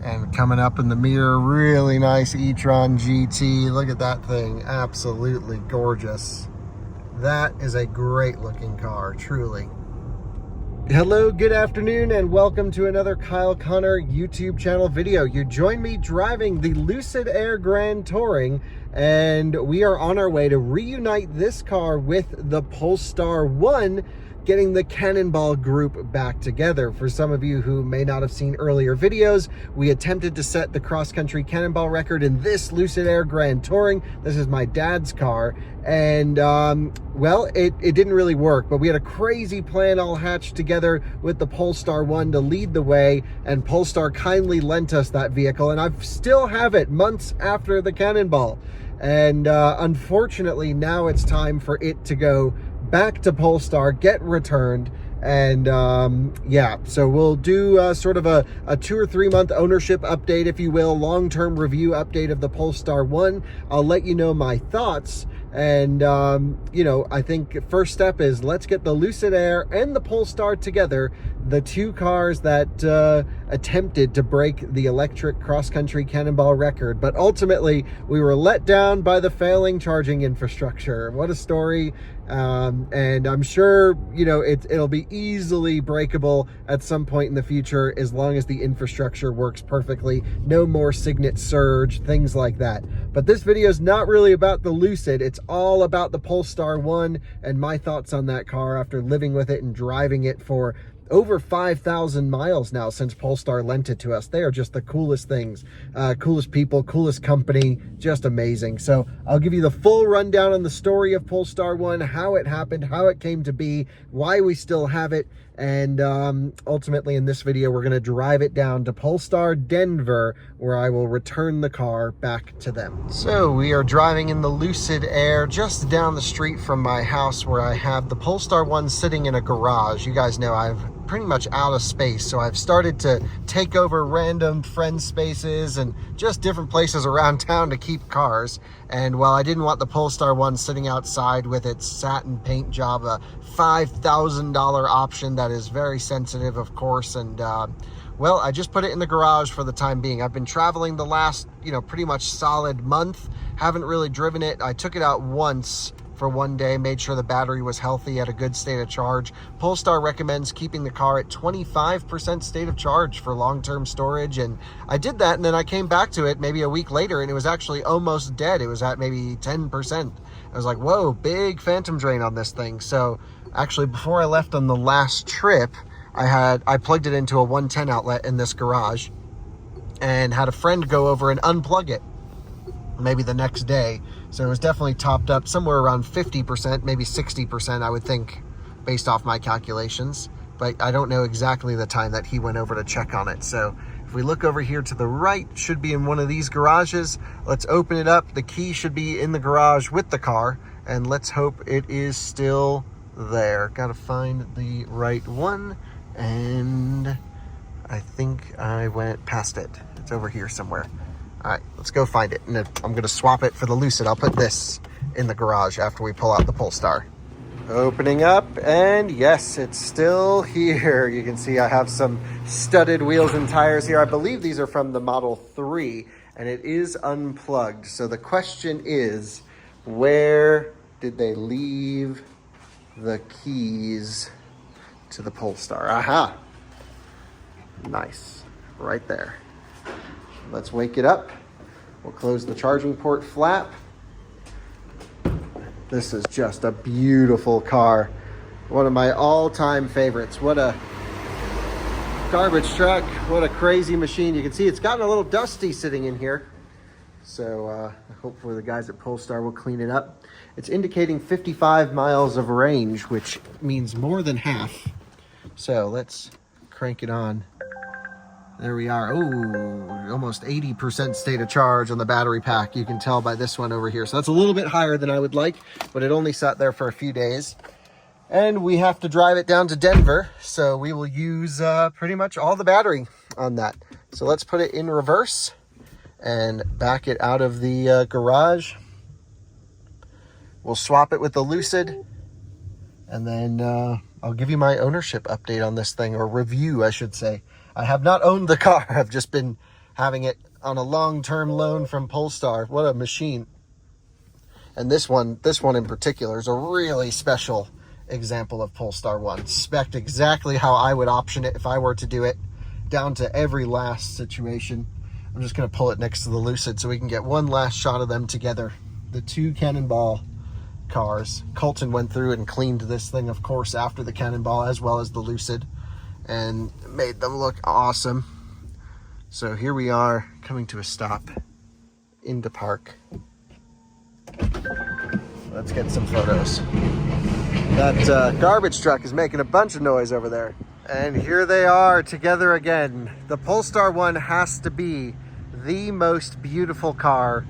And coming up in the mirror, really nice e-tron GT. Look at that thing, absolutely gorgeous. That is a great looking car, truly. Hello, good afternoon, and welcome to another Kyle Connor YouTube channel video. You join me driving the Lucid Air Grand Touring, and we are on our way to reunite this car with the Polestar 1, getting the Cannonball group back together. For some of you who may not have seen earlier videos, we attempted to set the cross-country Cannonball record in this Lucid Air Grand Touring. This is my dad's car, and well, it didn't really work, but we had a crazy plan all hatched together with the Polestar 1 to lead the way, and Polestar kindly lent us that vehicle, and I still have it months after the Cannonball. And unfortunately, now it's time for it to go back to Polestar, get returned, and yeah, so we'll do sort of a 2 or 3 month ownership update, if you will, long-term review update of the Polestar 1. I'll let you know my thoughts, and you know, I think first step is let's get the Lucid Air and the Polestar together, the two cars that attempted to break the electric cross-country Cannonball record, but ultimately we were let down by the failing charging infrastructure. What a story. And I'm sure, you know, it'll be easily breakable at some point in the future as long as the infrastructure works perfectly. No more signet surge, things like that. But this video is not really about the Lucid. It's all about the Polestar 1 and my thoughts on that car after living with it and driving it for over 5,000 miles now since Polestar lent it to us. They are just the coolest things, coolest people, coolest company, just amazing. So I'll give you the full rundown on the story of Polestar 1, how it happened, how it came to be, why we still have it, and ultimately in this video we're going to drive it down to Polestar Denver, where I will return the car back to them. So we are driving in the Lucid Air just down the street from my house, where I have the Polestar 1 sitting in a garage. You guys know I've pretty much out of space, so I've started to take over random friend spaces and just different places around town to keep cars. And while I didn't want the Polestar 1 sitting outside with its satin paint job, a $5,000 option that is very sensitive, of course, and well, I just put it in the garage for the time being. I've been traveling the last, you know, pretty much solid month, haven't really driven it. I took it out once for one day, made sure the battery was healthy, at a good state of charge. Polestar recommends keeping the car at 25% state of charge for long-term storage, and I did that, and then I came back to it maybe a week later, and it was actually almost dead. It was at maybe 10%. I was like, whoa, big phantom drain on this thing. So actually, before I left on the last trip, I plugged it into a 110 outlet in this garage and had a friend go over and unplug it maybe the next day. So it was definitely topped up somewhere around 50%, maybe 60%, I would think, based off my calculations. But I don't know exactly the time that he went over to check on it. So if we look over here to the right, should be in one of these garages. Let's open it up. The key should be in the garage with the car, and let's hope it is still there. Gotta find the right one, and I think I went past it. It's over here somewhere. All right, let's go find it. And I'm gonna swap it for the Lucid. I'll put this in the garage after we pull out the Polestar. Opening up, and yes, it's still here. You can see I have some studded wheels and tires here. I believe these are from the Model 3, and it is unplugged. So the question is, where did they leave the keys to the Polestar? Aha, nice, right there. Let's wake it up. We'll close the charging port flap. This is just a beautiful car. One of my all-time favorites. What a garbage truck. What a crazy machine. You can see it's gotten a little dusty sitting in here. So hopefully the guys at Polestar will clean it up. It's indicating 55 miles of range, which means more than half. So let's crank it on. There we are. Oh, almost 80% state of charge on the battery pack. You can tell by this one over here. So that's a little bit higher than I would like, but it only sat there for a few days. And we have to drive it down to Denver, so we will use pretty much all the battery on that. So let's put it in reverse and back it out of the garage. We'll swap it with the Lucid, and then I'll give you my ownership update on this thing, or review, I should say. I have not owned the car. I've just been having it on a long-term loan from Polestar. What a machine. And this one in particular is a really special example of Polestar 1. Spec'd exactly how I would option it if I were to do it, down to every last situation. I'm just going to pull it next to the Lucid so we can get one last shot of them together. The two Cannonball cars. Colton went through and cleaned this thing, of course, after the Cannonball as well as the Lucid, and made them look awesome. So here we are coming to a stop into park. Let's get some photos. That garbage truck is making a bunch of noise over there. And here they are together again. The Polestar 1 has to be the most beautiful car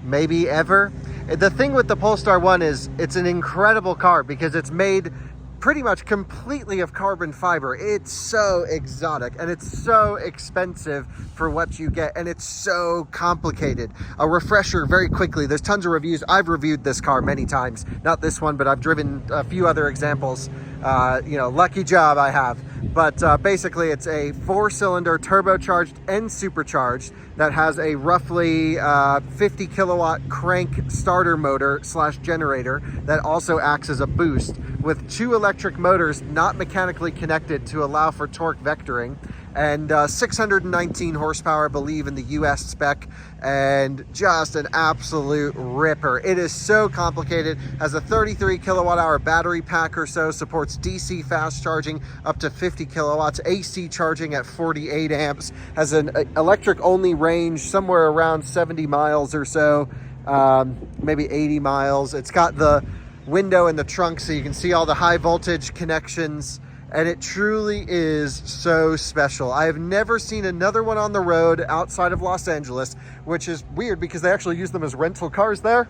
maybe ever. The thing with the Polestar 1 is it's an incredible car because it's made pretty much completely of carbon fiber. It's so exotic and it's so expensive for what you get, and it's so complicated. A refresher very quickly, there's tons of reviews. I've reviewed this car many times, not this one, but I've driven a few other examples. You know, lucky job I have. But basically it's a 4-cylinder turbocharged and supercharged that has a roughly 50 kilowatt crank starter motor / generator that also acts as a boost, with 2 electric motors not mechanically connected to allow for torque vectoring, and 619 horsepower, I believe, in the US spec, and just an absolute ripper. It is so complicated. Has a 33 kilowatt hour battery pack or so, supports DC fast charging up to 50 kilowatts, AC charging at 48 amps, has an electric only range somewhere around 70 miles or so, maybe 80 miles. It's got the window in the trunk so you can see all the high voltage connections, and it truly is so special. I have never seen another one on the road outside of Los Angeles, which is weird because they actually use them as rental cars there.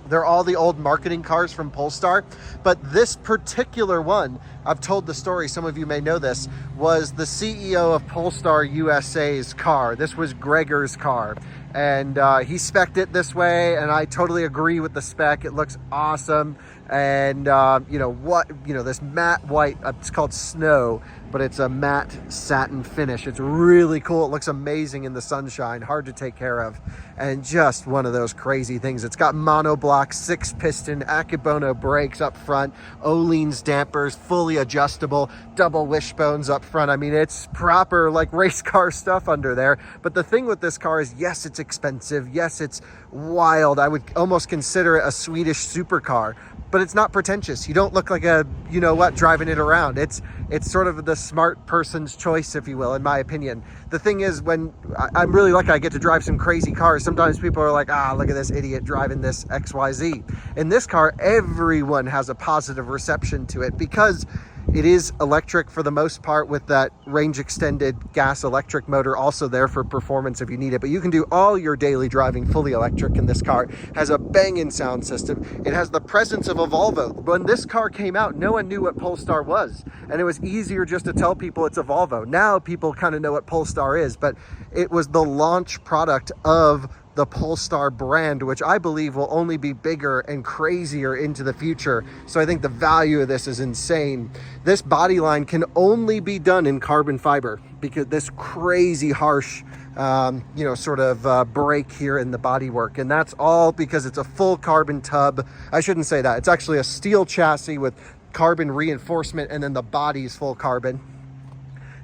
They're all the old marketing cars from Polestar, but this particular one, I've told the story, some of you may know this, was the CEO of Polestar USA's car. This was Gregor's car, and he spec'd it this way, and I totally agree with the spec. It looks awesome, and this matte white, it's called Snow, but it's a matte satin finish. It's really cool. It looks amazing in the sunshine, hard to take care of, and just one of those crazy things. It's got monoblock 6-piston Akebono brakes up front, Öhlins dampers, fully adjustable, double wishbones up front. I mean, it's proper like race car stuff under there. But the thing with this car is, yes, it's expensive. Yes, it's wild. I would almost consider it a Swedish supercar, but it's not pretentious. You don't look like a, you know what, driving it around. It's sort of the smart person's choice, if you will, in my opinion. The thing is, when I'm really lucky, I get to drive some crazy cars. Sometimes people are like, look at this idiot driving this XYZ. In this car, everyone has a positive reception to it because it is electric for the most part, with that range extended gas electric motor also there for performance if you need it. But you can do all your daily driving fully electric in this car. Has a banging sound system. It has the presence of a Volvo. When this car came out, no one knew what Polestar was, and it was easier just to tell people it's a Volvo. Now people kind of know what Polestar is, but it was the launch product of the Polestar brand, which I believe will only be bigger and crazier into the future. So I think the value of this is insane. This body line can only be done in carbon fiber because this crazy harsh, break here in the bodywork. And that's all because it's a full carbon tub. I shouldn't say that. It's actually a steel chassis with carbon reinforcement, and then the body's full carbon.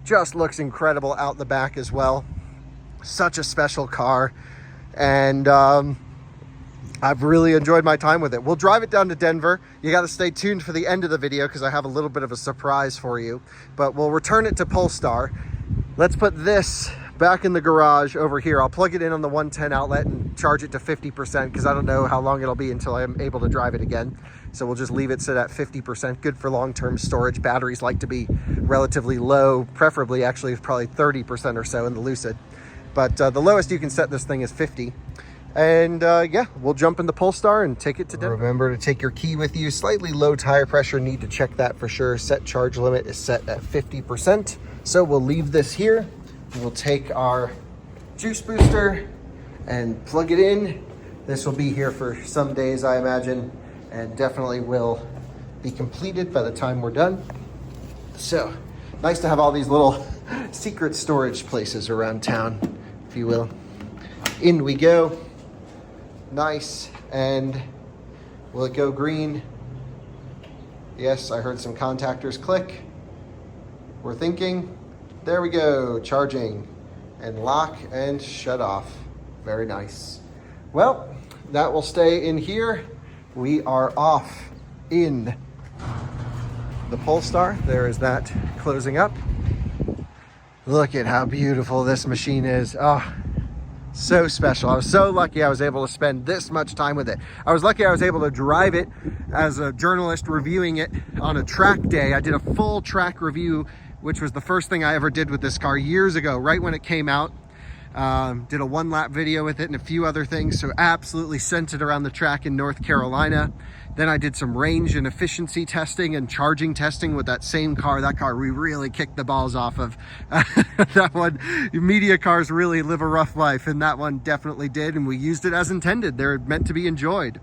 Just looks incredible out the back as well. Such a special car. And I've really enjoyed my time with it. We'll drive it down to Denver. You got to stay tuned for the end of the video because I have a little bit of a surprise for you. But we'll return it to Polestar. Let's put this back in the garage over here. I'll plug it in on the 110 outlet and charge it to 50% because I don't know how long it'll be until I'm able to drive it again. So we'll just leave it sit at 50%. Good for long-term storage. Batteries like to be relatively low, preferably actually probably 30% or so in the Lucid. But the lowest you can set this thing is 50. And yeah, we'll jump in the Polestar and take it to Denver. Remember to take your key with you. Slightly low tire pressure, need to check that for sure. Set charge limit is set at 50%. So we'll leave this here. We'll take our juice booster and plug it in. This will be here for some days, I imagine, and definitely will be completed by the time we're done. So nice to have all these little secret storage places around town. if you will. In we go. Nice. And will it go green? Yes, I heard some contactors click. We're thinking. There we go, charging. And lock and shut off. Very nice. Well, that will stay in here. We are off in the Polestar. There is that closing up. Look at how beautiful this machine is. Oh, so special. I was so lucky I was able to spend this much time with it. I was lucky I was able to drive it as a journalist reviewing it on a track day. I did a full track review, which was the first thing I ever did with this car years ago, right when it came out. Did a 1-lap video with it and a few other things, so absolutely sent it around the track in North Carolina. Then I did some range and efficiency testing and charging testing with that same car. That car we really kicked the balls off of. That one, media cars really live a rough life, and that one definitely did, and we used it as intended. They're meant to be enjoyed.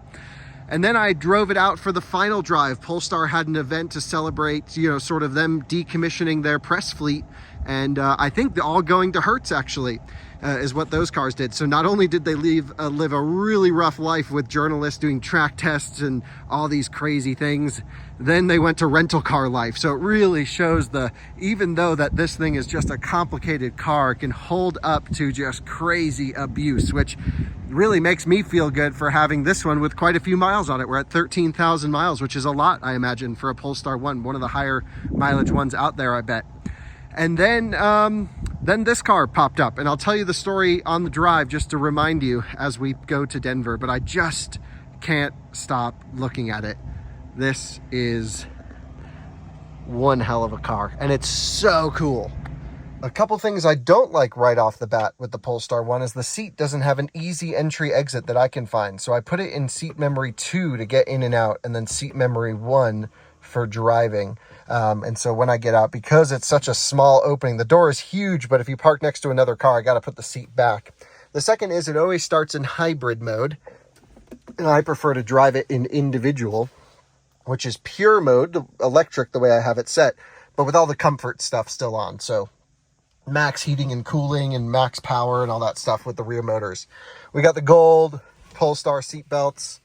And then I drove it out for the final drive. Polestar had an event to celebrate, you know, sort of them decommissioning their press fleet. And I think they're all going to Hertz, actually, is what those cars did. So not only did they live a really rough life with journalists doing track tests and all these crazy things, then they went to rental car life. So it really shows even though that this thing is just a complicated car, it can hold up to just crazy abuse, which really makes me feel good for having this one with quite a few miles on it. We're at 13,000 miles, which is a lot, I imagine, for a Polestar 1, one of the higher mileage ones out there, I bet. And then this car popped up, and I'll tell you the story on the drive just to remind you as we go to Denver, but I just can't stop looking at it. This is one hell of a car, and it's so cool. A couple things I don't like right off the bat with the Polestar 1 is the seat doesn't have an easy entry exit that I can find. So I put it in seat memory 2 to get in and out, and then seat memory 1 for driving. And so when I get out, because it's such a small opening, the door is huge, but if you park next to another car, I got to put the seat back. The second is it always starts in hybrid mode, and I prefer to drive it in individual, which is pure mode, the electric, the way I have it set, but with all the comfort stuff still on. So max heating and cooling and max power and all that stuff with the rear motors. We got the gold Polestar seat belts.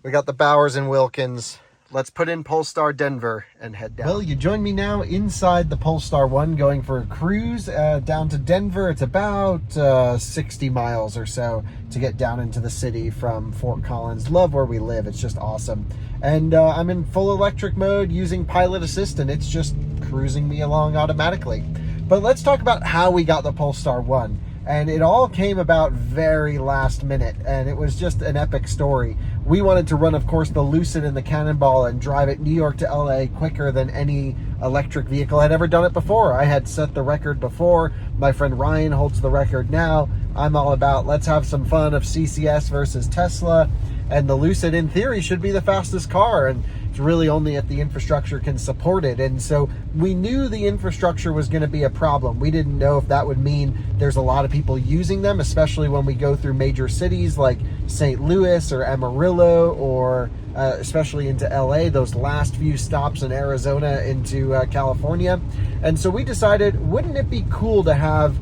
We got the Bowers and Wilkins. Let's put in Polestar Denver and head down. Well, you join me now inside the Polestar 1 going for a cruise down to Denver. It's about 60 miles or so to get down into the city from Fort Collins. Love where we live. It's just awesome. And I'm in full electric mode using Pilot Assist, and it's just cruising me along automatically. But let's talk about how we got the Polestar 1. And it all came about very last minute, and it was just an epic story. We wanted to run, of course, the Lucid and the Cannonball and drive it New York to LA quicker than any electric vehicle had ever done it before. I had set the record before. My friend Ryan holds the record now. I'm all about let's have some fun of CCS versus Tesla, and the Lucid in theory should be the fastest car, and it's really only if the infrastructure can support it. And so we knew the infrastructure was going to be a problem. We didn't know if that would mean there's a lot of people using them, especially when we go through major cities like St. Louis or Amarillo, or especially into LA, those last few stops in Arizona into California. And so we decided, wouldn't it be cool to have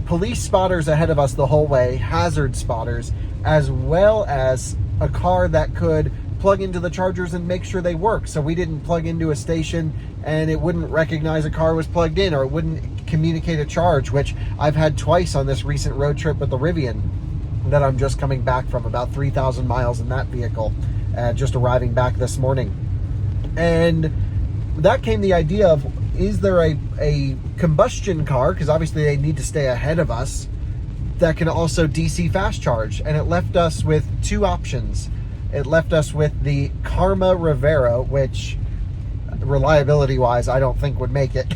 police spotters ahead of us the whole way, hazard spotters, as well as a car that could plug into the chargers and make sure they work. So we didn't plug into a station and it wouldn't recognize a car was plugged in, or it wouldn't communicate a charge, which I've had twice on this recent road trip with the Rivian that I'm just coming back from, about 3,000 miles in that vehicle, just arriving back this morning. And that came the idea of, is there a combustion car, because obviously they need to stay ahead of us, that can also DC fast charge? And it left us with two options. It left us with the Karma Rivera, which reliability wise I don't think would make it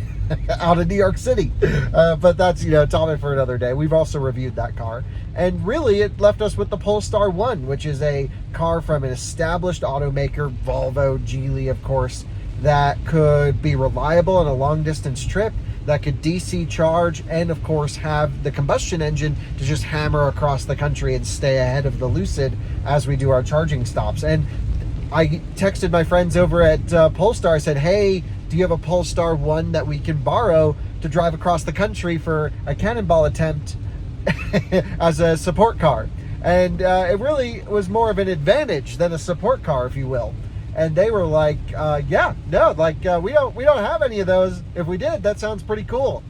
out of New York City, but that's, topic for another day. We've also reviewed that car, and really it left us with the Polestar 1, which is a car from an established automaker, Volvo, Geely, of course, that could be reliable on a long distance trip, that could DC charge, and of course have the combustion engine to just hammer across the country and stay ahead of the Lucid as we do our charging stops. And I texted my friends over at Polestar. I said, hey, do you have a Polestar 1 that we can borrow to drive across the country for a Cannonball attempt? as a support car. And it really was more of an advantage than a support car, if you will. And they were like, yeah, no, like we don't have any of those. If we did, that sounds pretty cool,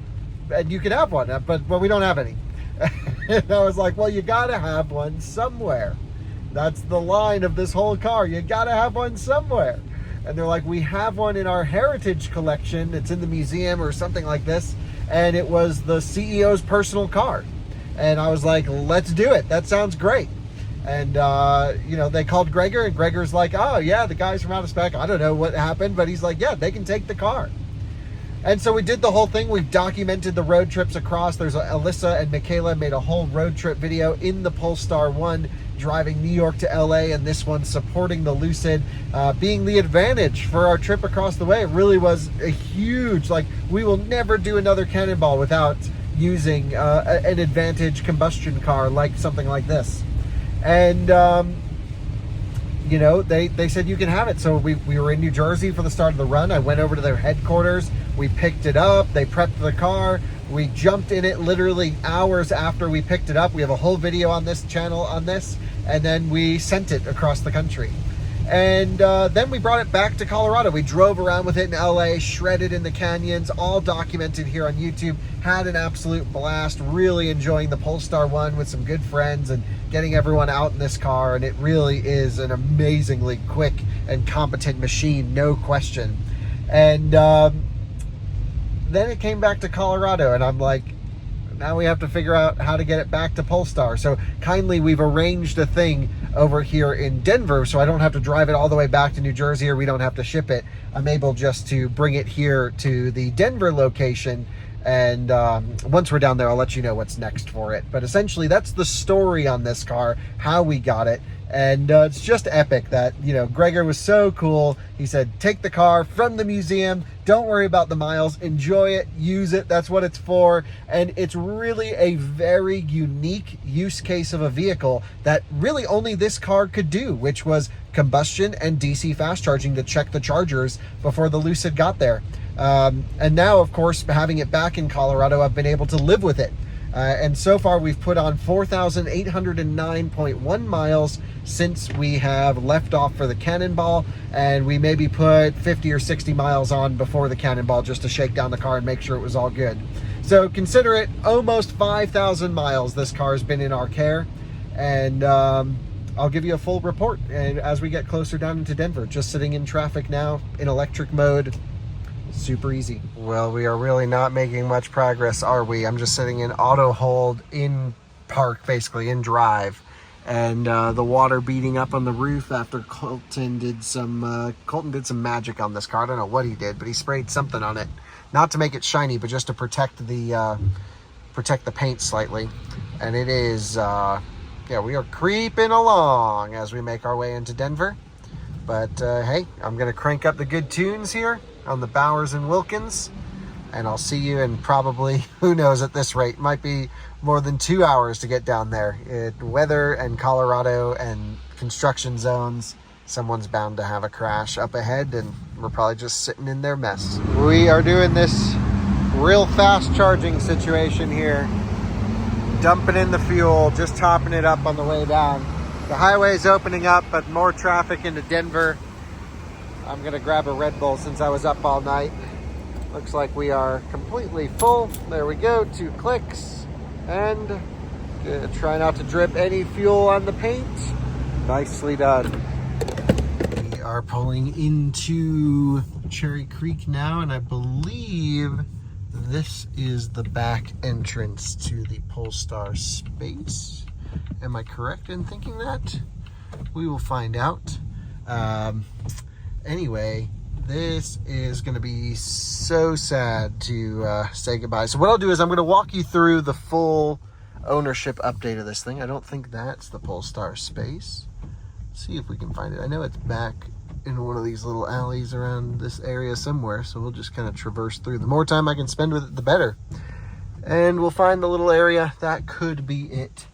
and you could have one, but we don't have any. And I was like, well, you gotta have one somewhere. That's the line of this whole car. You gotta have one somewhere. And they're like, we have one in our heritage collection. It's in the museum or something like this. And it was the CEO's personal car. And I was like, let's do it. That sounds great. And, you know, they called Gregor, and Gregor's like, oh, yeah, the guys from out of spec. I don't know what happened, but he's like, yeah, they can take the car. And so we did the whole thing. We've documented the road trips across. There's Alyssa and Michaela made a whole road trip video in the Polestar 1, driving New York to LA, and this one supporting the Lucid, being the advantage for our trip across the way. It really was a huge, like, we will never do another Cannonball without using an advantage combustion car like something like this. And you know, they said you can have it. So we were in New Jersey for the start of the run. I went over to their headquarters. We picked it up. They prepped the car. We jumped in it literally hours after we picked it up. We have a whole video on this channel on this. And then we sent it across the country. And then we brought it back to Colorado. We drove around with it in LA, shredded in the canyons, all documented here on YouTube. Had an absolute blast, really enjoying the Polestar 1 with some good friends and getting everyone out in this car. And it really is an amazingly quick and competent machine, no question. And then it came back to Colorado, and I'm like, now we have to figure out how to get it back to Polestar. So kindly, we've arranged a thing over here in Denver, so I don't have to drive it all the way back to New Jersey, or we don't have to ship it. I'm able just to bring it here to the Denver location. And once we're down there, I'll let you know what's next for it. But essentially, that's the story on this car, how we got it. And it's just epic that, you know, Gregor was so cool. He said, take the car from the museum. Don't worry about the miles. Enjoy it. Use it. That's what it's for. And it's really a very unique use case of a vehicle that really only this car could do, which was combustion and DC fast charging to check the chargers before the Lucid got there. And now, of course, having it back in Colorado, I've been able to live with it. And so far, we've put on 4,809.1 miles since we have left off for the Cannonball, and we maybe put 50 or 60 miles on before the Cannonball just to shake down the car and make sure it was all good. So consider it almost 5,000 miles this car has been in our care, and I'll give you a full report and as we get closer down into Denver. Just sitting in traffic now in electric mode. Super easy. Well, we are really not making much progress, are we? I'm just sitting in auto hold in park, basically in drive, and the water beating up on the roof after Colton did some magic on this car. I don't know what he did, but he sprayed something on it, not to make it shiny, but just to protect the paint slightly. And it is yeah, we are creeping along as we make our way into Denver. But hey, I'm gonna crank up the good tunes here on the Bowers and Wilkins, and I'll see you in probably, who knows, at this rate, might be more than 2 hours to get down there. Weather and Colorado and construction zones, someone's bound to have a crash up ahead, and we're probably just sitting in their mess. We are doing this real fast charging situation here, dumping in the fuel, just topping it up on the way down. The highway's opening up, but more traffic into Denver. I'm gonna grab a Red Bull since I was up all night. Looks like we are completely full. There we go, 2 clicks. And try not to drip any fuel on the paint. Nicely done. We are pulling into Cherry Creek now, and I believe this is the back entrance to the Polestar space. Am I correct in thinking that? We will find out. Anyway, this is going to be so sad to say goodbye. So what I'll do is I'm going to walk you through the full ownership update of this thing. I don't think that's the Polestar space. Let's see if we can find it. I know it's back in one of these little alleys around this area somewhere, so we'll just kind of traverse through. The more time I can spend with it, the better. And we'll find the little area. That could be it.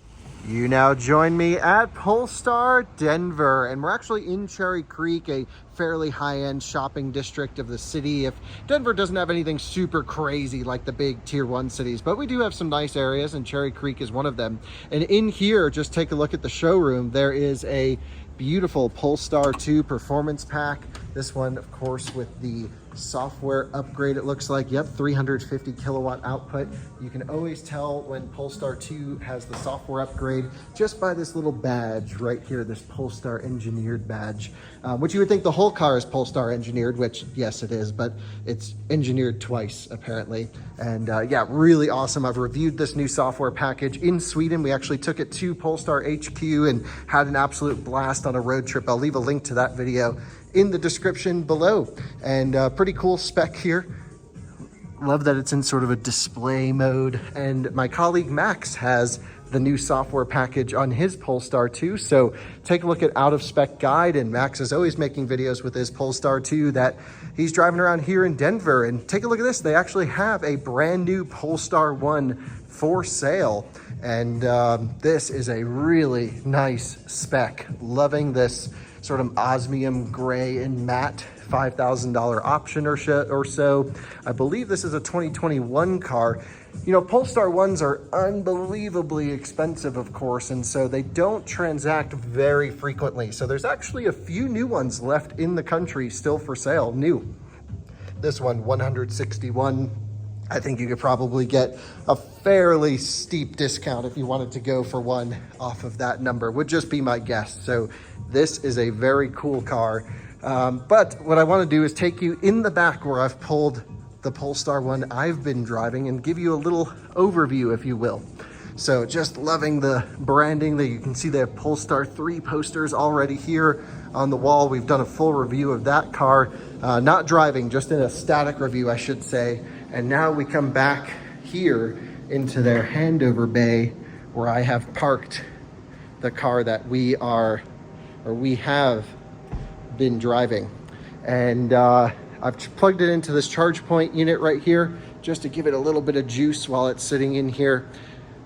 You now join me at Polestar Denver, and we're actually in Cherry Creek, a fairly high-end shopping district of the city. If Denver doesn't have anything super crazy like the big tier 1 cities, but we do have some nice areas, and Cherry Creek is one of them. And in here, just take a look at the showroom. There is a beautiful Polestar 2 performance pack. This one, of course, with the software upgrade, it looks like. Yep, 350 kilowatt output. You can always tell when Polestar 2 has the software upgrade just by this little badge right here, this Polestar engineered badge, which you would think the whole car is Polestar engineered, which yes, it is, but it's engineered twice apparently. And yeah, really awesome. I've reviewed this new software package in Sweden. We actually took it to Polestar HQ and had an absolute blast on a road trip. I'll leave a link to that video in the description below. And pretty cool spec here. Love that it's in sort of a display mode. And my colleague Max has the new software package on his Polestar 2. So take a look at out of spec guide. And Max is always making videos with his Polestar 2 that he's driving around here in Denver. And take a look at this. They actually have a brand new Polestar 1 for sale. And this is a really nice spec. Loving this sort of osmium gray and matte $5,000 option or so. I believe this is a 2021 car. You know, Polestar 1s are unbelievably expensive, of course, and so they don't transact very frequently. So there's actually a few new ones left in the country still for sale, new. This one, 161. I think you could probably get a fairly steep discount if you wanted to go for one off of that number, would just be my guess. So this is a very cool car. But what I want to do is take you in the back where I've pulled the Polestar 1 I've been driving and give you a little overview, if you will. So just loving the branding. That you can see they have Polestar 3 posters already here on the wall. We've done a full review of that car, not driving, just in a static review, I should say. And now we come back here into their handover bay where I have parked the car that we have been driving. And I've plugged it into this charge point unit right here just to give it a little bit of juice while it's sitting in here.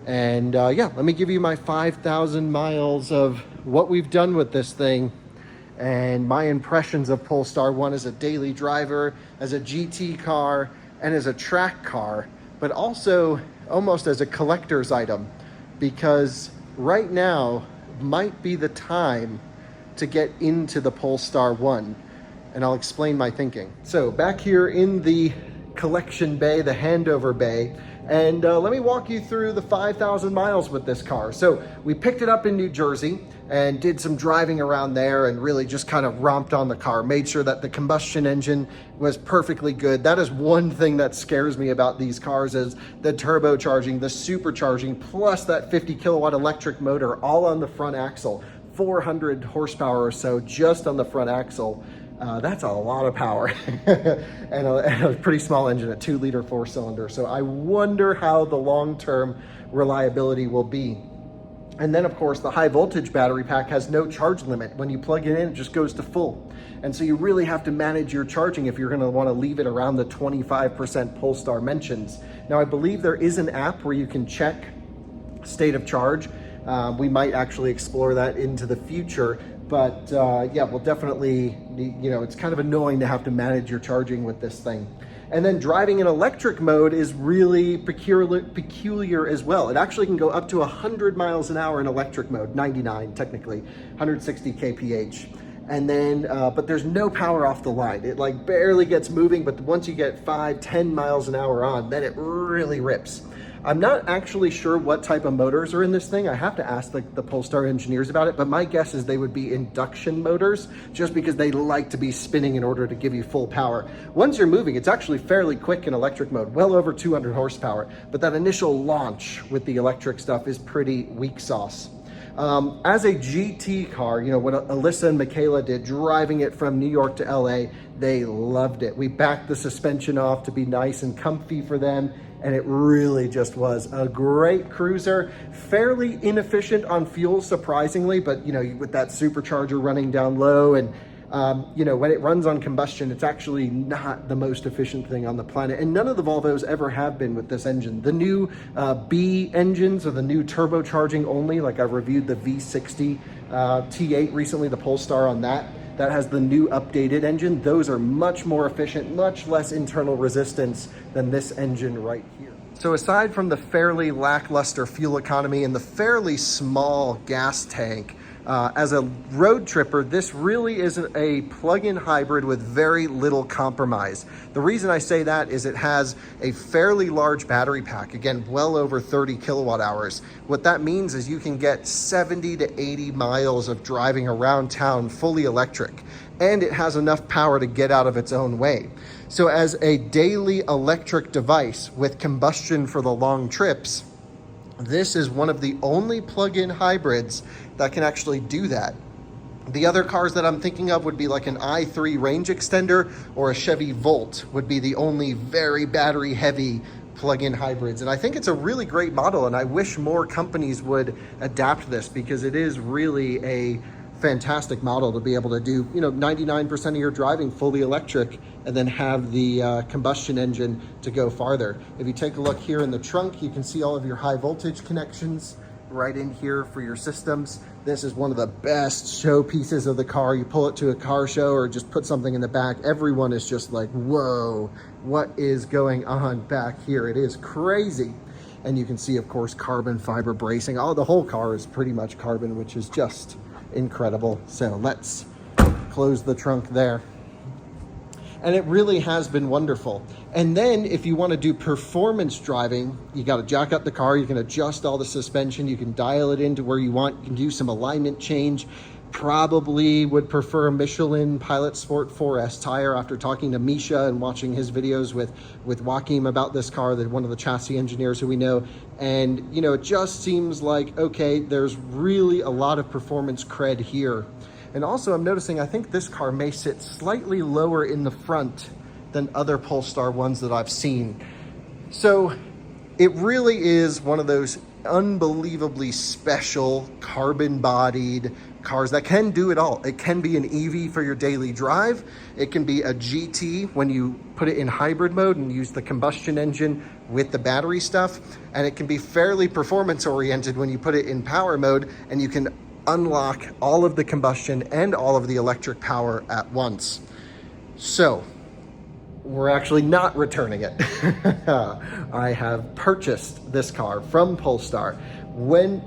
And yeah, let me give you my 5,000 miles of what we've done with this thing and my impressions of Polestar 1 as a daily driver, as a GT car, and as a track car, but also almost as a collector's item, because right now might be the time to get into the Polestar 1, and I'll explain my thinking. So back here in the collection bay, the handover bay, and let me walk you through the 5,000 miles with this car. So we picked it up in New Jersey and did some driving around there and really just kind of romped on the car, made sure that the combustion engine was perfectly good. That is one thing that scares me about these cars, is the turbocharging, the supercharging, plus that 50 kilowatt electric motor all on the front axle, 400 horsepower or so just on the front axle. That's a lot of power and a pretty small engine, a 2-liter 4-cylinder. So I wonder how the long-term reliability will be. And then of course the high voltage battery pack has no charge limit. When you plug it in, it just goes to full. And so you really have to manage your charging if you're going to want to leave it around the 25% Polestar mentions. Now I believe there is an app where you can check state of charge. We might actually explore that into the future. But yeah, we'll definitely, you know, it's kind of annoying to have to manage your charging with this thing. And then driving in electric mode is really peculiar as well. It actually can go up to 100 miles an hour in electric mode, 99 technically, 160 kph. And then, but there's no power off the line. It like barely gets moving, but once you get 5-10 miles an hour on, then it really rips. I'm not actually sure what type of motors are in this thing. I have to ask the Polestar engineers about it, but my guess is they would be induction motors, just because they like to be spinning in order to give you full power. Once you're moving, it's actually fairly quick in electric mode, well over 200 horsepower, but that initial launch with the electric stuff is pretty weak sauce. As a GT car, you know, what Alyssa and Michaela did, driving it from New York to LA, they loved it. We backed the suspension off to be nice and comfy for them, and it really just was a great cruiser. Fairly inefficient on fuel, surprisingly, but you know, with that supercharger running down low, and you know, when it runs on combustion, it's actually not the most efficient thing on the planet. And none of the Volvos ever have been with this engine. The new B engines, or the new turbocharging only, like I reviewed the V60 T8 recently, the Polestar on that that has the new updated engine. Those are much more efficient, much less internal resistance than this engine right here. So aside from the fairly lackluster fuel economy and the fairly small gas tank, as a road tripper, this really is a plug-in hybrid with very little compromise. The reason I say that is it has a fairly large battery pack, again, well over 30 kilowatt hours. What that means is you can get 70 to 80 miles of driving around town fully electric, and it has enough power to get out of its own way. So as a daily electric device with combustion for the long trips, this is one of the only plug-in hybrids that can actually do that. The other cars that I'm thinking of would be like an i3 range extender or a Chevy Volt would be the only very battery heavy plug-in hybrids. And I think it's a really great model, and I wish more companies would adapt this because it is really a fantastic model to be able to do, 99% of your driving fully electric and then have the combustion engine to go farther. If you take a look here in the trunk, you can see all of your high voltage connections right in here for your systems. This is one of the best show pieces of the car. You pull it to a car show or just put something in the back, everyone is just like, whoa, what is going on back here? It is crazy. And you can see, of course, carbon fiber bracing. The whole car is pretty much carbon, which is just incredible. So let's close the trunk there. And it really has been wonderful. And then if you want to do performance driving, you got to jack up the car, you can adjust all the suspension, you can dial it into where you want, you can do some alignment change. Probably would prefer a Michelin Pilot Sport 4S tire after talking to Misha and watching his videos with Joachim about this car, one of the chassis engineers who we know. And it just seems like, okay, there's really a lot of performance cred here. And also I'm noticing, I think this car may sit slightly lower in the front than other Polestar ones that I've seen. So it really is one of those unbelievably special carbon-bodied cars that can do it all. It can be an EV for your daily drive. It can be a GT when you put it in hybrid mode and use the combustion engine with the battery stuff. And it can be fairly performance oriented when you put it in power mode and you can unlock all of the combustion and all of the electric power at once. So we're actually not returning it. I have purchased this car from Polestar.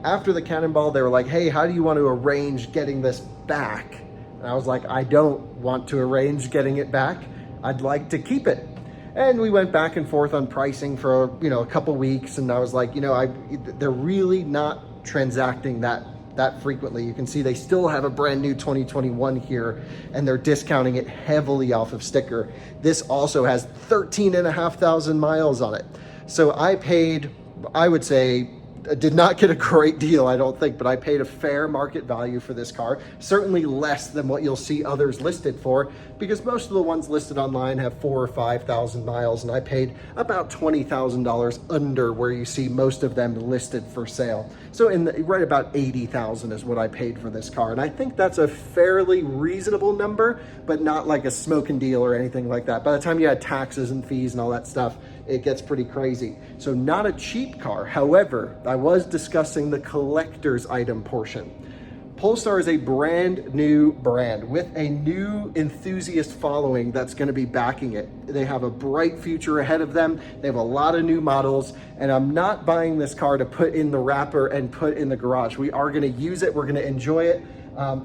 After the Cannonball, they were like, hey, how do you want to arrange getting this back? And I was like, I don't want to arrange getting it back. I'd like to keep it. And we went back and forth on pricing for, a couple weeks. And I was like, they're really not transacting that frequently. You can see they still have a brand new 2021 here and they're discounting it heavily off of sticker. This also has 13,500 miles on it. So I paid, I would say, did not get a great deal, I don't think, but I paid a fair market value for this car. Certainly less than what you'll see others listed for, because most of the ones listed online have 4,000 or 5,000 miles, and I paid about $20,000 under where you see most of them listed for sale. So right about 80,000 is what I paid for this car, and I think that's a fairly reasonable number, but not like a smoking deal or anything like that. By the time you add taxes and fees and all that stuff, it gets pretty crazy. So not a cheap car. However, I was discussing the collector's item portion. Polestar is a brand new brand with a new enthusiast following that's going to be backing it. They have a bright future ahead of them. They have a lot of new models, and I'm not buying this car to put in the wrapper and put in the garage. We are going to use it. We're going to enjoy it.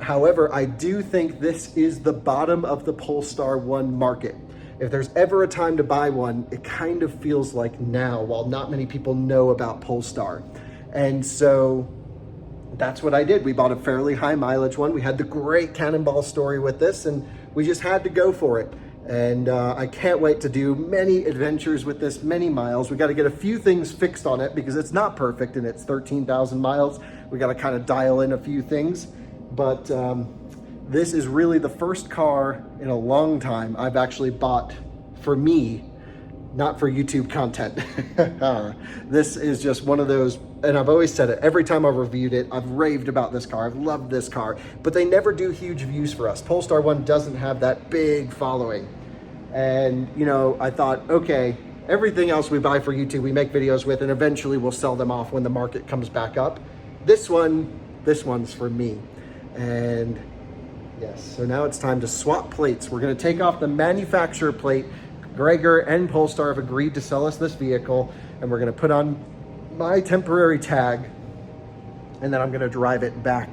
However, I do think this is the bottom of the Polestar 1 market. If there's ever a time to buy one, it kind of feels like now, while not many people know about Polestar. And so that's what I did. We bought a fairly high mileage one. We had the great Cannonball story with this, and we just had to go for it. And I can't wait to do many adventures with this, many miles. We got to get a few things fixed on it because it's not perfect and it's 13,000 miles. We got to kind of dial in a few things, but this is really the first car in a long time I've actually bought for me, not for YouTube content. This is just one of those, and I've always said it, every time I've reviewed it, I've raved about this car, I've loved this car, but they never do huge views for us. Polestar 1 doesn't have that big following. And, I thought, okay, everything else we buy for YouTube, we make videos with, and eventually we'll sell them off when the market comes back up. This one's for me. And Yes, so now it's time to swap plates. We're gonna take off the manufacturer plate. Gregor and Polestar have agreed to sell us this vehicle, and we're gonna put on my temporary tag, and then I'm gonna drive it back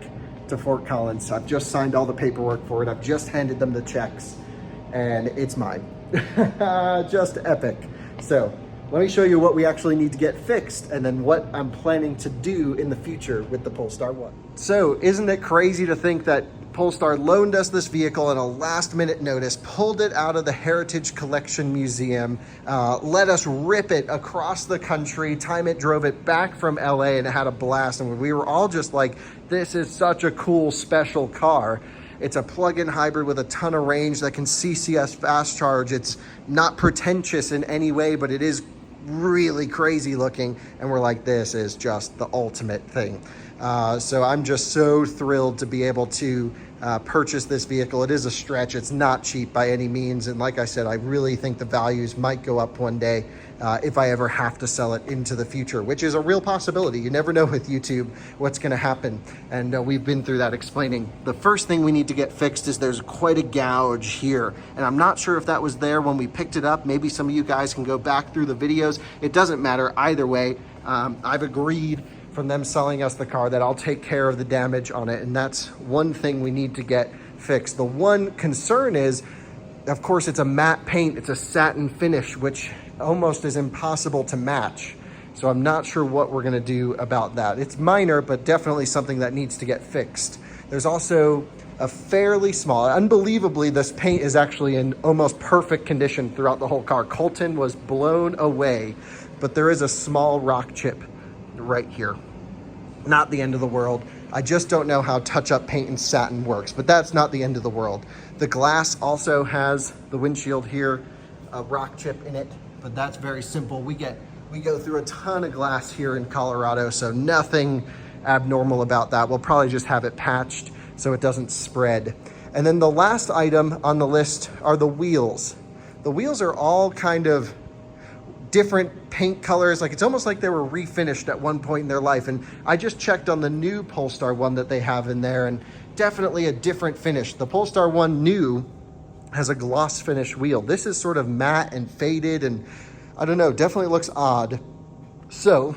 to Fort Collins. I've just signed all the paperwork for it. I've just handed them the checks, and it's mine. Just epic. So let me show you what we actually need to get fixed, and then what I'm planning to do in the future with the Polestar 1. So isn't it crazy to think that Polestar loaned us this vehicle at a last minute notice, pulled it out of the Heritage Collection Museum, let us rip it across the country, time it drove it back from LA, and it had a blast. And we were all just like, this is such a cool, special car. It's a plug-in hybrid with a ton of range that can CCS fast charge. It's not pretentious in any way, but it is really crazy looking. And we're like, this is just the ultimate thing. So I'm just so thrilled to be able to purchase this vehicle. It is a stretch. It's not cheap by any means. And like I said, I really think the values might go up one day if I ever have to sell it into the future, which is a real possibility. You never know with YouTube what's going to happen. And we've been through that explaining. The first thing we need to get fixed is there's quite a gouge here. And I'm not sure if that was there when we picked it up. Maybe some of you guys can go back through the videos. It doesn't matter either way. I've agreed from them selling us the car that I'll take care of the damage on it, and that's one thing we need to get fixed. The one concern is, of course, it's a matte paint, it's a satin finish, which almost is impossible to match. So I'm not sure what we're gonna do about that. It's minor, but definitely something that needs to get fixed. There's also a fairly small, unbelievably, this paint is actually in almost perfect condition throughout the whole car. Colton was blown away, but there is a small rock chip right here. Not the end of the world. I just don't know how touch-up paint and satin works, but that's not the end of the world. The glass also has the windshield here, a rock chip in it, but that's very simple. We go through a ton of glass here in Colorado, so nothing abnormal about that. We'll probably just have it patched so it doesn't spread. And then the last item on the list are the wheels. The wheels are all kind of different paint colors. Like, it's almost like they were refinished at one point in their life. And I just checked on the new Polestar 1 that they have in there, and definitely a different finish. The Polestar 1 new has a gloss finish wheel. This is sort of matte and faded, and I don't know, definitely looks odd. So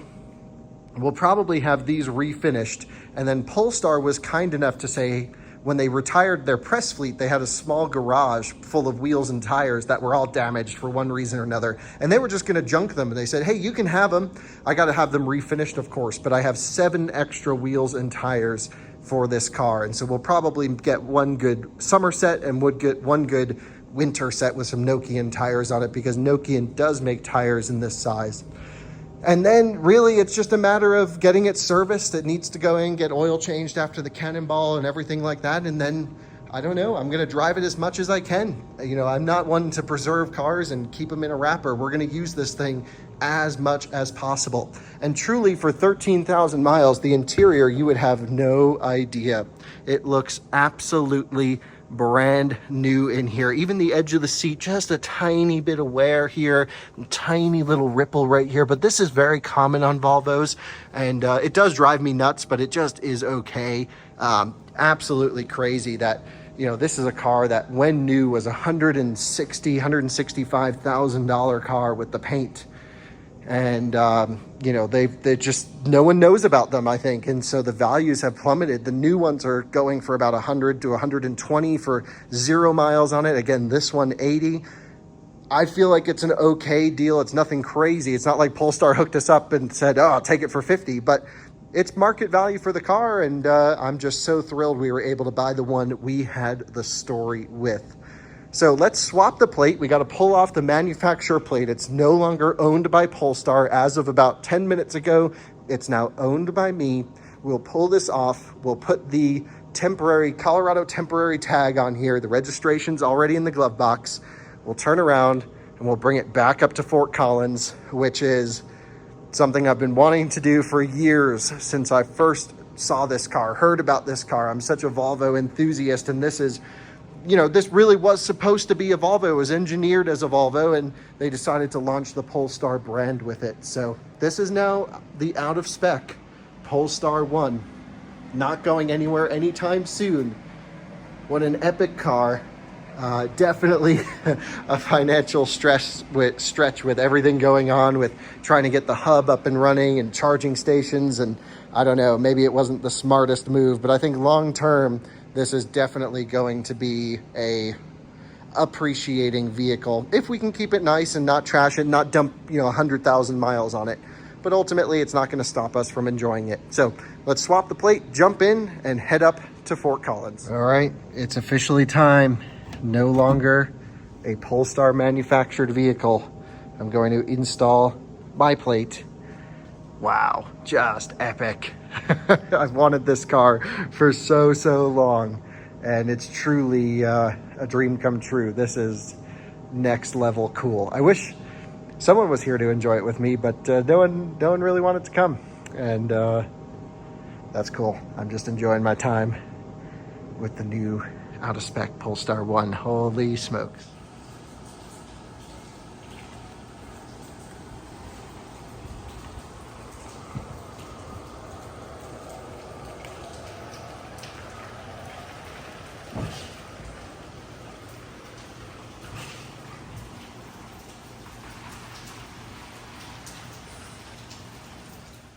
we'll probably have these refinished. And then Polestar was kind enough to say, when they retired their press fleet, they had a small garage full of wheels and tires that were all damaged for one reason or another. And they were just gonna junk them. And they said, hey, you can have them. I gotta have them refinished, of course, but I have 7 extra wheels and tires for this car. And so we'll probably get one good summer set and would get one good winter set with some Nokian tires on it, because Nokian does make tires in this size. And then really it's just a matter of getting it serviced. It needs to go in, get oil changed after the Cannonball and everything like that. And then, I don't know, I'm gonna drive it as much as I can. You know, I'm not one to preserve cars and keep them in a wrapper. We're gonna use this thing as much as possible. And truly, for 13,000 miles, the interior, you would have no idea. It looks absolutely brand new in here. Even the edge of the seat, just a tiny bit of wear here, tiny little ripple right here, but this is very common on Volvos, and it does drive me nuts, but it just is okay. Absolutely crazy that, you know, this is a car that when new was $165,000 car with the paint. And, you know, they just, no one knows about them, I think. And so the values have plummeted. The new ones are going for about 100 to 120 for 0 miles on it. Again, this one 80. I feel like it's an okay deal. It's nothing crazy. It's not like Polestar hooked us up and said, oh, I'll take it for 50, but it's market value for the car. And I'm just so thrilled we were able to buy the one we had the story with. So let's swap the plate. We got to pull off the manufacturer plate. It's no longer owned by Polestar. As of about 10 minutes ago, it's now owned by me. We'll pull this off. We'll put the Colorado temporary tag on here. The registration's already in the glove box. We'll turn around and we'll bring it back up to Fort Collins, which is something I've been wanting to do for years since I first saw this car, heard about this car. I'm such a Volvo enthusiast, and this is, you know, this really was supposed to be a Volvo. It was engineered as a Volvo, and they decided to launch the Polestar brand with it. So this is now the out of spec Polestar 1, not going anywhere anytime soon. What an epic car. Definitely a financial stretch with everything going on with trying to get the hub up and running and charging stations. And I don't know, maybe it wasn't the smartest move, but I think long term, this is definitely going to be a appreciating vehicle if we can keep it nice and not trash it, not dump 100,000 miles on it. But ultimately, it's not going to stop us from enjoying it. So let's swap the plate, jump in, and head up to Fort Collins. All right, it's officially time. No longer a Polestar manufactured vehicle. I'm going to install my plate. Wow, just epic. I've wanted this car for so long, and it's truly a dream come true. This is next level cool. I wish someone was here to enjoy it with me, but no one really wanted to come, and that's cool. I'm just enjoying my time with the new out-of-spec Polestar 1. Holy smokes.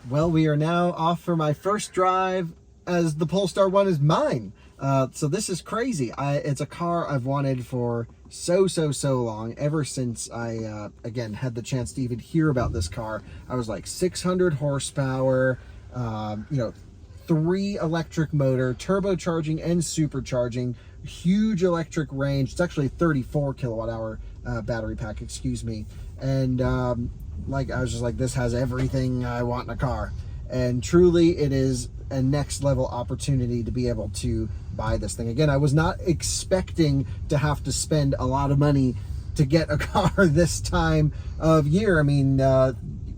Well, we are now off for my first drive as the Polestar 1 is mine. So this is crazy. It's a car I've wanted for so long, ever since I, again, had the chance to even hear about this car. I was like 600 horsepower, 3 electric motor, turbocharging and supercharging, huge electric range. It's actually 34 kilowatt hour battery pack, excuse me. And I was just like, this has everything I want in a car. And truly, it is a next level opportunity to be able to buy this thing. Again, I was not expecting to have to spend a lot of money to get a car this time of year. I mean,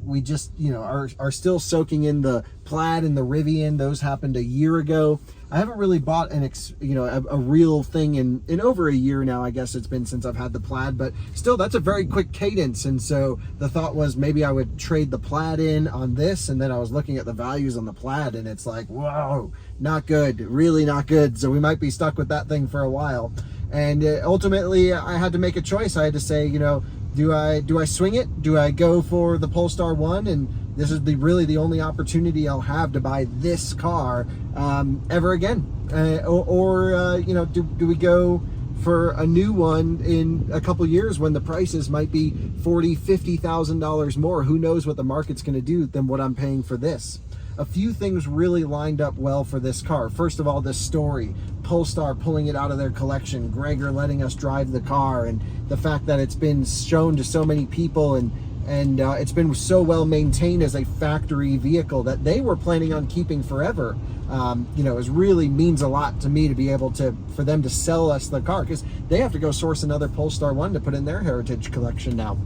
we just, are still soaking in the Plaid and the Rivian. Those happened a year ago. I haven't really bought a real thing in over a year now. I guess it's been since I've had the Plaid, but still, that's a very quick cadence. And so the thought was maybe I would trade the Plaid in on this, and then I was looking at the values on the Plaid, and it's like, whoa, not good, really not good. So we might be stuck with that thing for a while. And ultimately, I had to make a choice. I had to say, do I swing it? Do I go for the Polestar 1? And this is really the only opportunity I'll have to buy this car ever again. Do we go for a new one in a couple years when the prices might be $40,000, $50,000 more? Who knows what the market's going to do than what I'm paying for this? A few things really lined up well for this car. First of all, this story, Polestar pulling it out of their collection, Gregor letting us drive the car, and the fact that it's been shown to so many people, and it's been so well maintained as a factory vehicle that they were planning on keeping forever. It really means a lot to me to be able for them to sell us the car, because they have to go source another Polestar 1 to put in their heritage collection now.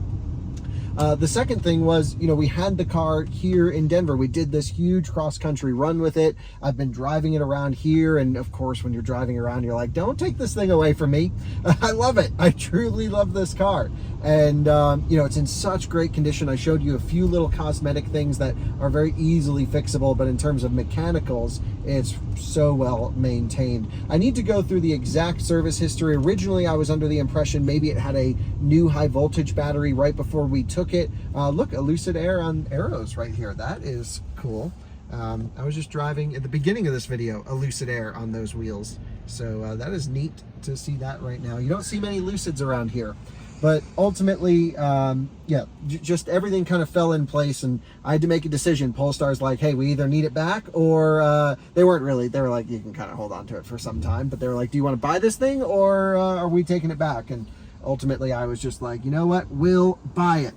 The second thing was, we had the car here in Denver. We did this huge cross-country run with it. I've been driving it around here, and of course, when you're driving around, you're like, don't take this thing away from me. I love it. I truly love this car. And, it's in such great condition. I showed you a few little cosmetic things that are very easily fixable, but in terms of mechanicals, it's so well maintained. I need to go through the exact service history. Originally, I was under the impression maybe it had a new high voltage battery right before we took it. Look, a Lucid Air on arrows right here. That is cool. I was just driving at the beginning of this video a Lucid Air on those wheels. So that is neat to see that right now. You don't see many Lucids around here. But ultimately, just everything kind of fell in place, and I had to make a decision. Polestar's like, hey, we either need it back, or they weren't really. They were like, you can kind of hold on to it for some time, but they were like, do you want to buy this thing, or are we taking it back? And ultimately, I was just like, you know what, we'll buy it.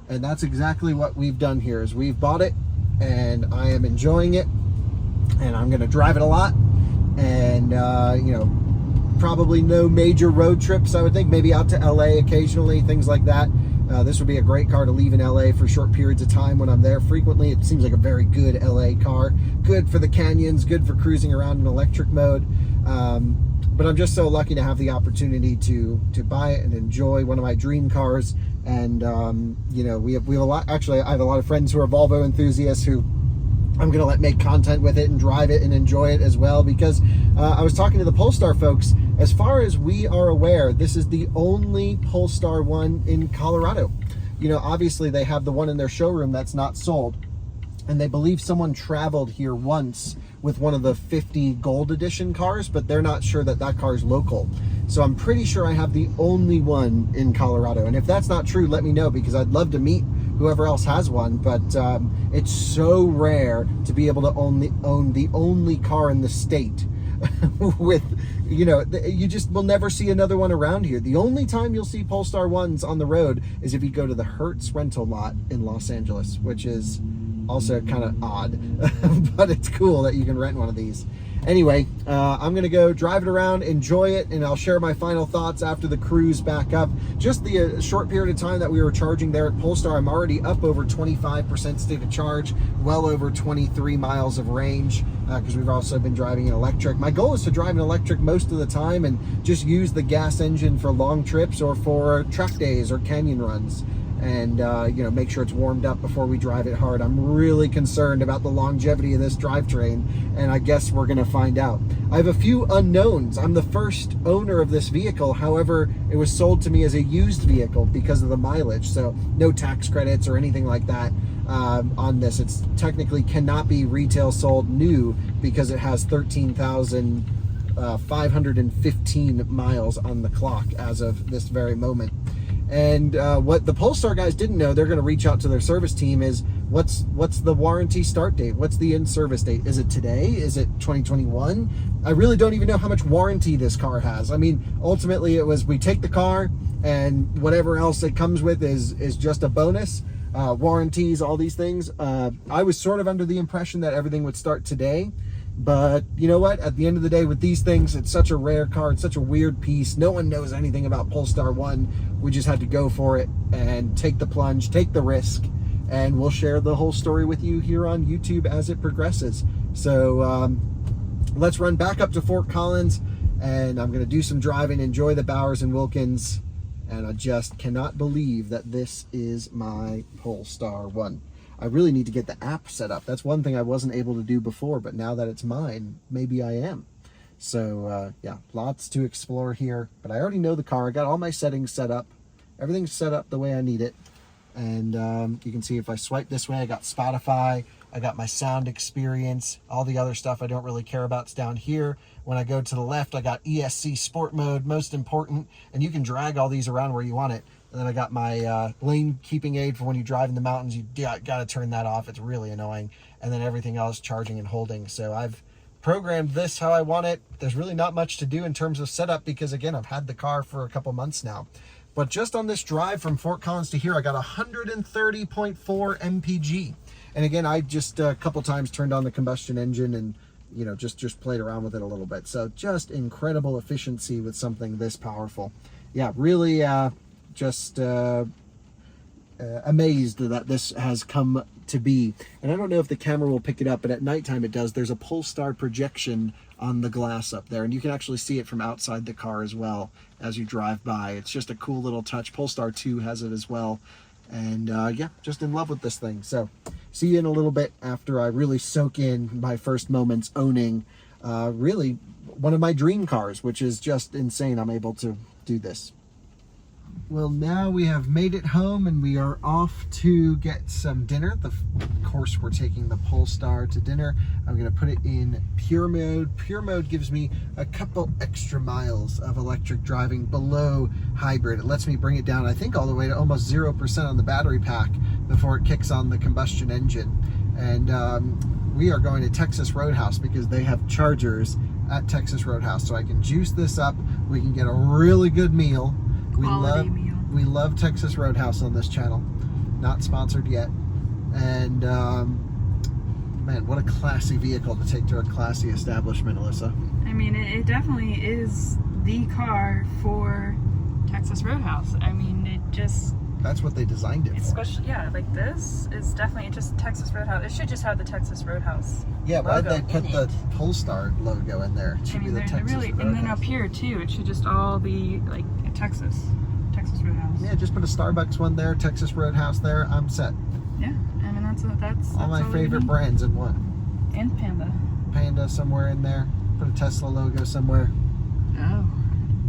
And that's exactly what we've done here, is we've bought it, and I am enjoying it, and I'm going to drive it a lot, and probably no major road trips. I would think maybe out to LA occasionally, things like that. This would be a great car to leave in LA for short periods of time when I'm there frequently. It seems like a very good LA car. Good for the canyons, good for cruising around in electric mode. But I'm just so lucky to have the opportunity to buy it and enjoy one of my dream cars. And we have a lot. Actually, I have a lot of friends who are Volvo enthusiasts who I'm gonna make content with it and drive it and enjoy it as well, because I was talking to the Polestar folks. As far as we are aware, this is the only Polestar one in Colorado. You know, obviously they have the one in their showroom that's not sold, and they believe someone traveled here once with one of the 50 gold edition cars, but they're not sure that that car is local. So I'm pretty sure I have the only one in Colorado. And if that's not true, let me know, because I'd love to meet whoever else has one. But it's so rare to be able to own the only car in the state with, you know, you just will never see another one around here. The only time you'll see Polestar ones on the road is if you go to the Hertz rental lot in Los Angeles, which is also kind of odd, but it's cool that you can rent one of these. Anyway, I'm gonna go drive it around, enjoy it, and I'll share my final thoughts after the cruise back up. Just the short period of time that we were charging there at Polestar, I'm already up over 25% state of charge, well over 23 miles of range, because we've also been driving an electric. My goal is to drive an electric most of the time and just use the gas engine for long trips or for track days or canyon runs. And you know, make sure it's warmed up before we drive it hard. I'm really concerned about the longevity of this drivetrain, and I guess we're gonna find out. I have a few unknowns. I'm the first owner of this vehicle. However, it was sold to me as a used vehicle because of the mileage, so no tax credits or anything like that on this. It's technically cannot be retail sold new because it has 13,515 miles on the clock as of this very moment. And what the Polestar guys didn't know, they're going to reach out to their service team, is what's the warranty start date? What's the in-service date? Is it today? Is it 2021? I really don't even know how much warranty this car has. I mean, ultimately it was, we take the car and whatever else it comes with is just a bonus. Warranties, all these things. I was sort of under the impression that everything would start today. But you know what? At the end of the day, with these things, it's such a rare car. It's such a weird piece. No one knows anything about Polestar 1. We just had to go for it and take the plunge, take the risk, and we'll share the whole story with you here on YouTube as it progresses. So let's run back up to Fort Collins, and I'm going to do some driving, enjoy the Bowers and Wilkins, and I just cannot believe that this is my Polestar 1. I really need to get the app set up. That's one thing I wasn't able to do before, but now that it's mine, maybe I am. So yeah, lots to explore here, but I already know the car. I got all my settings set up. Everything's set up the way I need it. And you can see if I swipe this way, I got Spotify, I got my sound experience, all the other stuff I don't really care about is down here. When I go to the left, I got ESC Sport Mode, most important, and you can drag all these around where you want it. And then I got my lane keeping aid for when you drive in the mountains. You got to turn that off. It's really annoying. And then everything else, charging and holding. So I've programmed this how I want it. There's really not much to do in terms of setup because, again, I've had the car for a couple months now. But just on this drive from Fort Collins to here, I got 130.4 mpg. And again, I just a couple times turned on the combustion engine and, you know, just played around with it a little bit. So just incredible efficiency with something this powerful. Yeah, really just amazed that this has come to be. And I don't know if the camera will pick it up, but at nighttime it does. There's a Polestar projection on the glass up there, and you can actually see it from outside the car as well as you drive by. It's just a cool little touch. Polestar 2 has it as well. And yeah, just in love with this thing. So see you in a little bit after I really soak in my first moments owning really one of my dream cars, which is just insane I'm able to do this. Well, now we have made it home and we are off to get some dinner. Of course, we're taking the Polestar to dinner. I'm going to put it in pure mode. Pure mode gives me a couple extra miles of electric driving below hybrid. It lets me bring it down, I think, all the way to almost 0% on the battery pack before it kicks on the combustion engine. And we are going to Texas Roadhouse because they have chargers at Texas Roadhouse. So I can juice this up. We can get a really good meal. We love Texas Roadhouse on this channel. Not sponsored yet. And man, what a classy vehicle to take to a classy establishment, Alyssa. I mean, it definitely is the car for Texas Roadhouse. I mean, it just... That's what they designed it for. Especially, yeah, like this is definitely just Texas Roadhouse. It should just have the Texas Roadhouse. Yeah, why'd they put the Polestar logo in there? It should be the Texas Roadhouse. And then up here too, it should just all be like Texas Roadhouse. Yeah, just put a Starbucks one there, Texas Roadhouse there. I'm set. Yeah, I mean That's all my all we favorite need. brands in one. And Panda. Panda somewhere in there. Put a Tesla logo somewhere. Oh,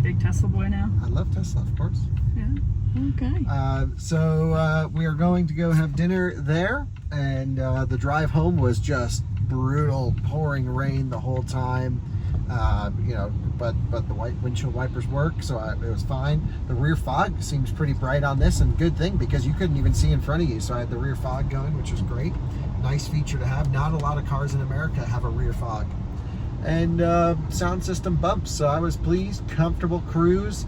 big Tesla boy now. I love Tesla, of course. Yeah. Okay. So we are going to go have dinner there, and the drive home was just brutal, pouring rain the whole time. But the white windshield wipers work, so it was fine. The rear fog seems pretty bright on this, and good thing because you couldn't even see in front of you, so I had the rear fog going, which was great. Nice feature to have. Not a lot of cars in America have a rear fog. And sound system bumps, so I was pleased. Comfortable cruise.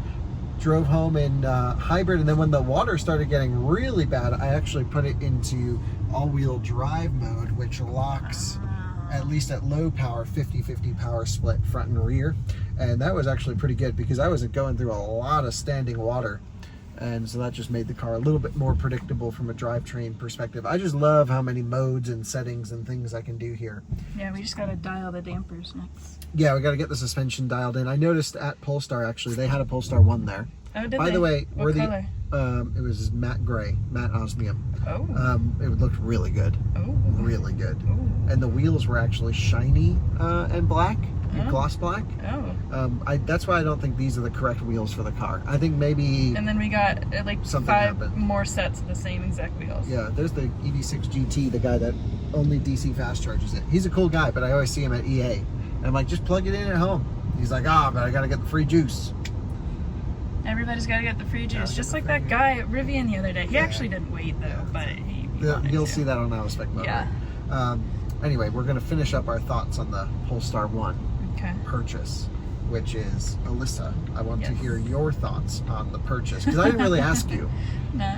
Drove home in hybrid, and then when the water started getting really bad, I actually put it into all-wheel drive mode, which locks, at least at low power, 50-50 power split front and rear. And that was actually pretty good because I was going through a lot of standing water, and so that just made the car a little bit more predictable from a drivetrain perspective. I just love how many modes and settings and things I can do here. Yeah, we just gotta dial the dampers next. Yeah, we got to get the suspension dialed in. I noticed at Polestar, actually, they had a Polestar 1 there. Oh, did By they? the way, What color? It was matte gray, matte osmium. Oh. It looked really good, Oh. really good. Oh. And the wheels were actually shiny and black, gloss black. Oh. That's why I don't think these are the correct wheels for the car. I think maybe, And then we got like Something 5 happened. more sets of the same exact wheels. yeah, there's the EV6 GT, the guy that only DC fast charges it. He's a cool guy, but I always see him at EA. And I'm like, just plug it in at home. He's like, but I got to get the free juice. Everybody's got to get the free juice, Gotta just get like the that free guy at Rivian the other day. He Yeah. actually didn't wait though, Yeah. but he wanted You'll to. see that on Out of Spec Motor. Yeah. Anyway, we're going to finish up our thoughts on the Polestar 1 Okay. purchase, which is, Alyssa, I want to Yes. hear your thoughts on the purchase, because I didn't really ask you. No.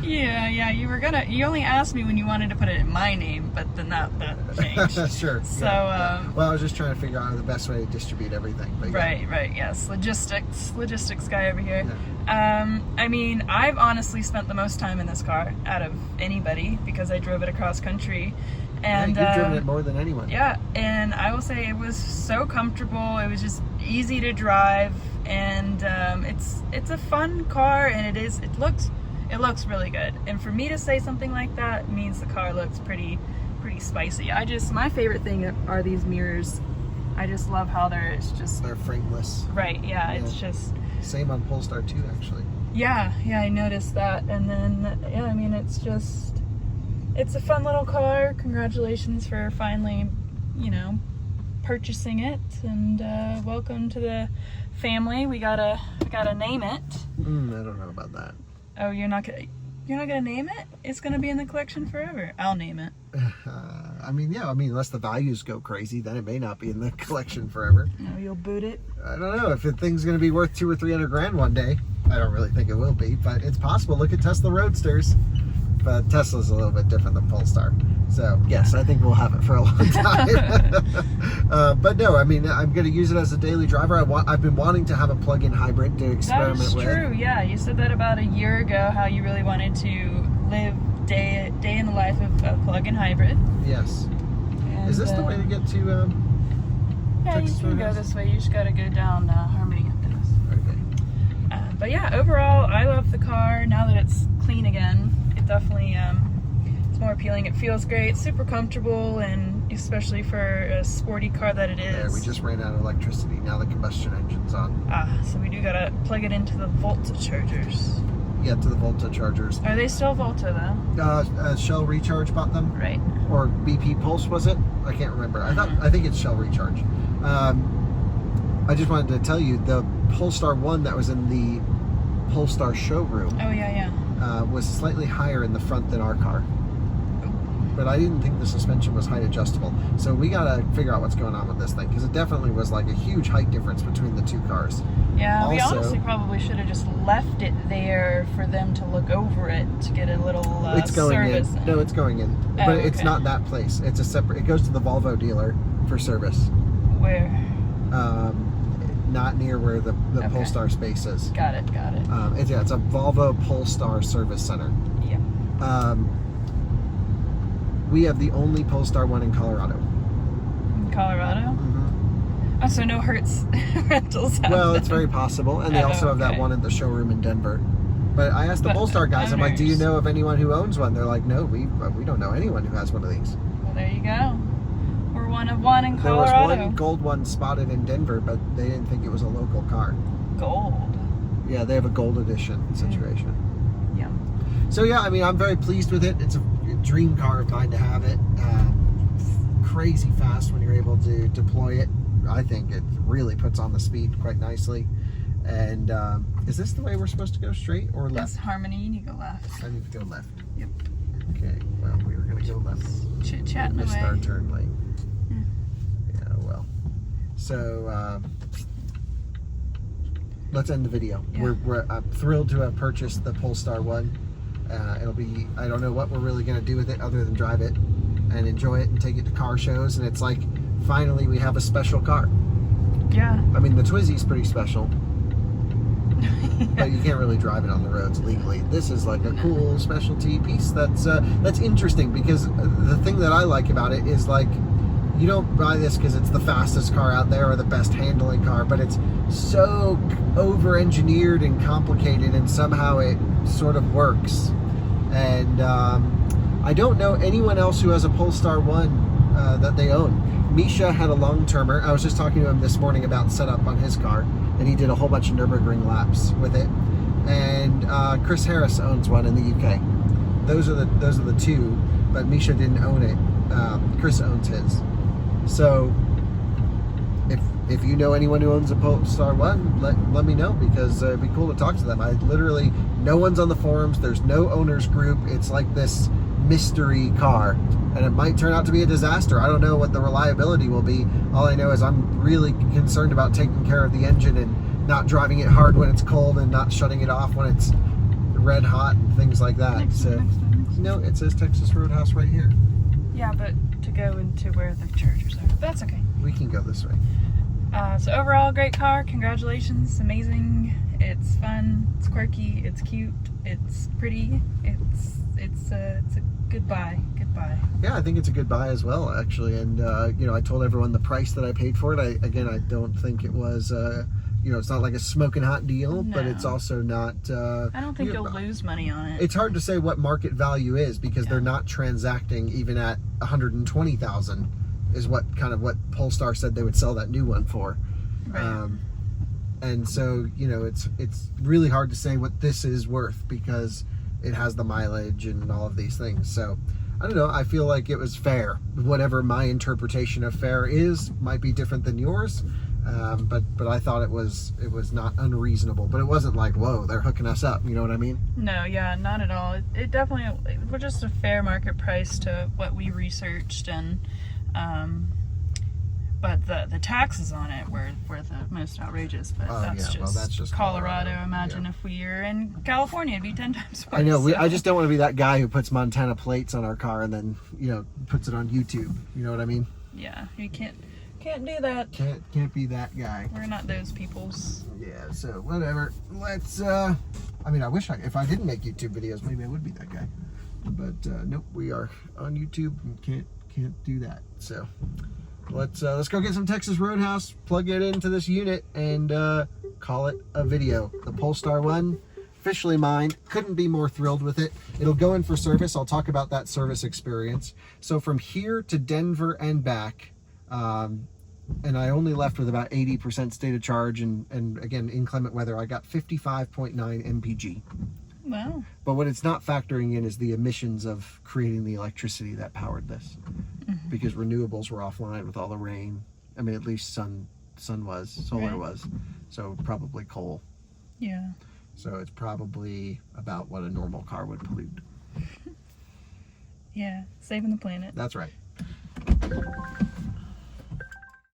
yeah. You only asked me when you wanted to put it in my name, but then that changed. Sure. So, yeah. Well, I was just trying to figure out the best way to distribute everything. But yeah. Right, yes. Logistics guy over here. Yeah. I mean, I've honestly spent the most time in this car out of anybody because I drove it across country. And You've driven it more than anyone. yeah, and I will say it was so comfortable. It was just easy to drive, and it's a fun car, and it looks really good. And for me to say something like that means the car looks pretty spicy. My favorite thing are these mirrors. I just love how they're frameless. right. Yeah, Yeah. it's just Same on Polestar 2, actually. yeah. I noticed that, and then yeah, I mean it's a fun little car. Congratulations for finally, purchasing it, and welcome to the family. We gotta name it. I don't know about that. Oh, you're not gonna name it? It's gonna be in the collection forever. I'll name it. I mean, unless the values go crazy, then it may not be in the collection forever. No, you'll boot it. I don't know if the thing's going to be worth $200 or $300 one day. I don't really think it will be, but it's possible. Look at Tesla Roadsters. But Tesla's a little bit different than Polestar. So, yes, I think we'll have it for a long time. But no, I mean, I'm going to use it as a daily driver. I've been wanting to have a plug-in hybrid to experiment That is with. true, yeah. You said that about a year ago, how you really wanted to live day in the life of a plug-in hybrid. Yes. And, Is this the way to get to yeah, you Texas can go Roadhouse? this way. You just got to go down Harmony after this. Okay. But yeah, overall, I love the car. Now that it's clean again, it definitely it's more appealing. It feels great, super comfortable, and especially for a sporty car that it is. Yeah, we just ran out of electricity. Now the combustion engine's on. So we do gotta plug it into the Volta chargers. Yeah, to the Volta chargers. Are they still Volta though? Shell Recharge bought them. Right. Or BP Pulse, was it? I can't remember. I think it's Shell Recharge. I just wanted to tell you the Polestar 1 that was in the Polestar showroom Oh yeah. was slightly higher in the front than our car. But I didn't think the suspension was height adjustable. So we gotta figure out what's going on with this thing, because it definitely was like a huge height difference between the two cars. Yeah, we Also- honestly probably should have just left it there for them to look over it to get a little It's going service. in. No, it's going in. Oh, But it's okay. not that place. It's a separate, it goes to the Volvo dealer for service. Where? Not near where the Okay. Polestar space is. Got it. It's a Volvo Polestar service center. Yeah. We have the only Polestar 1 in Colorado. In Colorado? Mm-hmm. Oh, so no Hertz rentals out Well, there. it's very possible. And they Oh, also have that okay. one in the showroom in Denver. But I asked the But Polestar guys, I'm like, do you owners. know of anyone who owns one? They're like, no, we don't know anyone who has one of these. Well, there you go. We're one of one in There was Colorado. one gold one spotted in Denver, but they didn't think it was a local car. Gold. Yeah, they have a gold edition situation. Yeah. So yeah, I mean, I'm very pleased with it. It's a dream car of mine to have it. Crazy fast when you're able to deploy it. I think it really puts on the speed quite nicely. And is this the way we're supposed to go, straight or left? That's Harmony. You need to go left. I need to go left. Yep. Okay, well, we were going to go left. Chit-chatting Missed away. our turn lane. Yeah, well. So, let's end the video. Yeah. I'm thrilled to have purchased the Polestar 1. It'll be, I don't know what we're really going to do with it other than drive it and enjoy it and take it to car shows. And it's like, finally, we have a special car. Yeah. I mean, the Twizzie's pretty special, but you can't really drive it on the roads legally. This is like a cool specialty piece that's interesting, because the thing that I like about it is, like, you don't buy this because it's the fastest car out there or the best handling car, but it's so over-engineered and complicated, and somehow it sort of works. And I don't know anyone else who has a Polestar 1 that they own. Misha had a long-termer. I was just talking to him this morning about setup on his car, and he did a whole bunch of Nürburgring laps with it. And Chris Harris owns one in the UK. Those are the two, but Misha didn't own it. Chris owns his. So if you know anyone who owns a Polestar 1, let me know, because it'd be cool to talk to them. I literally, no one's on the forums. There's no owners group. It's like this mystery car, and it might turn out to be a disaster. I don't know what the reliability will be. All I know is I'm really concerned about taking care of the engine and not driving it hard when it's cold and not shutting it off when it's red hot and things like that. Next So one. no, it says Texas Roadhouse right here. Yeah, but to go into where the chargers are. That's okay. We can go this way. So overall, great car. Congratulations. Amazing. It's fun. It's quirky. It's cute. It's pretty. It's a good buy. Good buy. Yeah, I think it's a good buy as well, actually. And you know, I told everyone the price that I paid for it. I don't think it was you know, it's not like a smoking hot deal, but it's also not I don't think you'll lose money on it. It's hard to say what market value is, because they're not transacting even at 120,000 is what Polestar said they would sell that new one for. Right. And so, you know, it's really hard to say what this is worth, because it has the mileage and all of these things. So I don't know, I feel like it was fair. Whatever my interpretation of fair is might be different than yours. But I thought it was not unreasonable, but it wasn't like, whoa, they're hooking us up, you know what I mean? No, yeah, not at all. It definitely was just a fair market price to what we researched, and but the taxes on it were the most outrageous. But that's just Colorado. Imagine if we were in California, it'd be 10 times worse. I know. I just don't want to be that guy who puts Montana plates on our car and then, you know, puts it on YouTube. You know what I mean? Yeah, you can't do that. Can't be that guy. We're not those peoples. Yeah. So whatever. Let's. I mean, I wish if I didn't make YouTube videos, maybe I would be that guy. But nope, we are on YouTube and can't do that. So let's go get some Texas Roadhouse, plug it into this unit, and call it a video. The Polestar 1, officially mine. Couldn't be more thrilled with it. It'll go in for service. I'll talk about that service experience. So from here to Denver and back, and I only left with about 80% state of charge, and again, inclement weather, I got 55.9 mpg. Wow. But what it's not factoring in is the emissions of creating the electricity that powered this, because renewables were offline with all the rain. I mean, at least solar was, so probably coal. Yeah. So it's probably about what a normal car would pollute. Yeah, saving the planet. That's right.